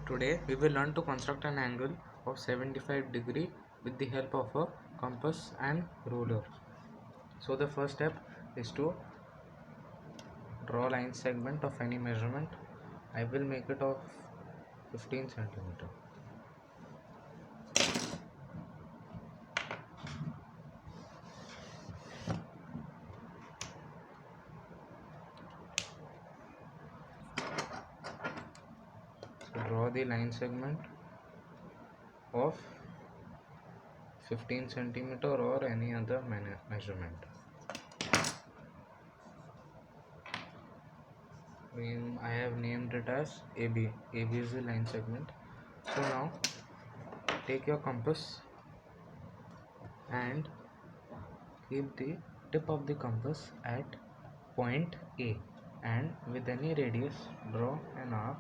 Today we will learn to construct an angle of 75 degree with the help of a compass and ruler. So the first step is to draw line segment of any measurement. I will make it of 15 centimeter. So draw the line segment of 15 centimeter or any other measurement. I have named it as AB. AB is the line segment. So now take your compass and keep the tip of the compass at point A, and with any radius draw an arc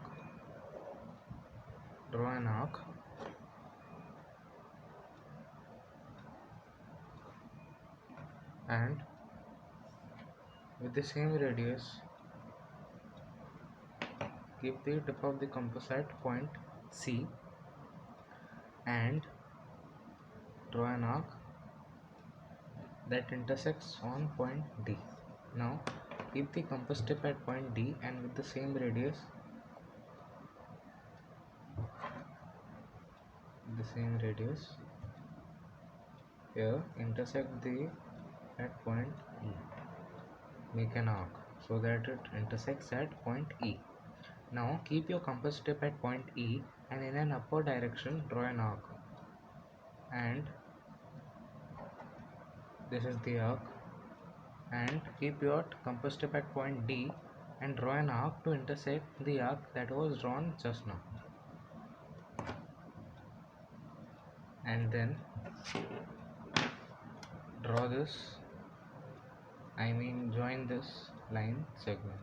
and with the same radius keep the tip of the compass at point C and draw an arc that intersects on point D. Now keep the compass tip at point D and with the same radius here intersect at point E. Make an arc so that it intersects at point E. Now keep your compass tip at point E and in an upward direction draw an arc, and this is the arc, and keep your compass tip at point D and draw an arc to intersect the arc that was drawn just now, and then join this line segment.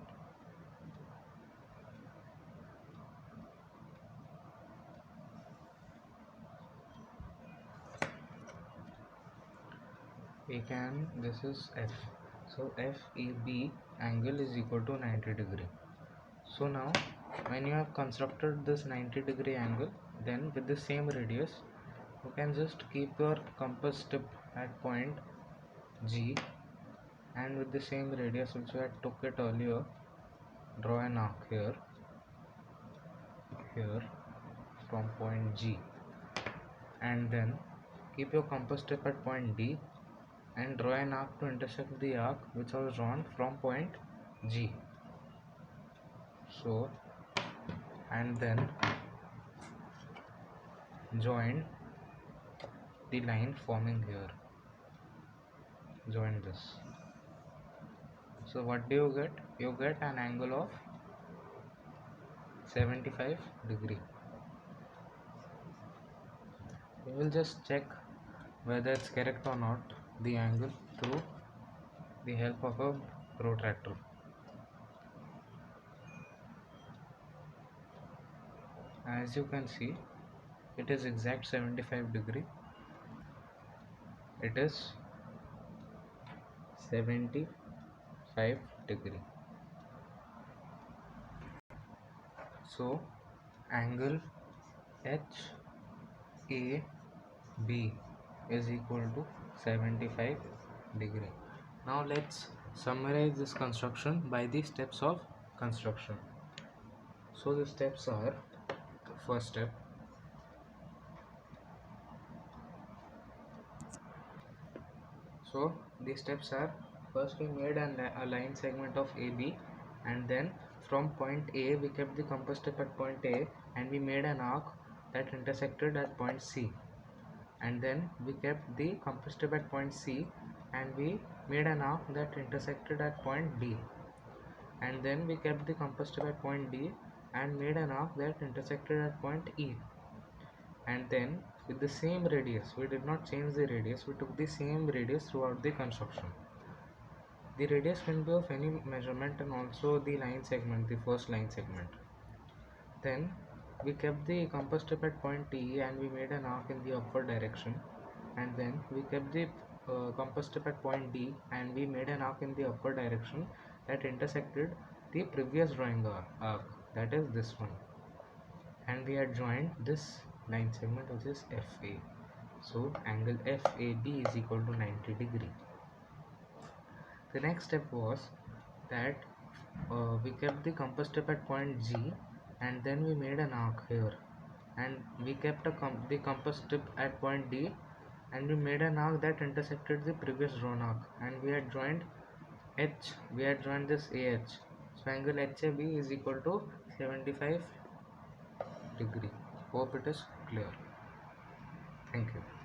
This is F. So FEB angle is equal to 90 degree. So now when you have constructed this 90 degree angle, then with the same radius you can just keep your compass tip at point G, and with the same radius which you had took it earlier, draw an arc here from point G, and then keep your compass tip at point D and draw an arc to intersect the arc which was drawn from point G. So, and then join the line forming here. Join this. So what do you get? You get an angle of 75 degree. You will just check whether it's correct or not, the angle, through the help of a protractor. As you can see, it is exact 75 degree. It is 75 degree. So angle HAB is equal to 75 degree. Now let's summarize this construction by the steps of construction. So the steps are: first step, first we made a line segment of AB, and then from point A we kept the compass tip at point A and we made an arc that intersected at point C, and then we kept the compass tip at point C and we made an arc that intersected at point D, and then we kept the compass tip at point D and made an arc that intersected at point E, and then with the same radius, we did not change the radius, we took the same radius throughout the construction. The radius can be of any measurement and also the line segment, the first line segment. Then we kept the compass tip at point T and we made an arc in the upward direction, and then we kept the compass tip at point D and we made an arc in the upward direction that intersected the previous drawing arc, that is this one, and and we had joined this line segment, which is FA. So angle FAB is equal to 90 degree. The next step was that we kept the compass tip at point G, and then we made an arc here, and we kept the compass tip at point D, and we made an arc that intersected the previous drawn arc, and we had joined this AH. So angle HAB is equal to 75 degree. Hope it is clear. Thank you.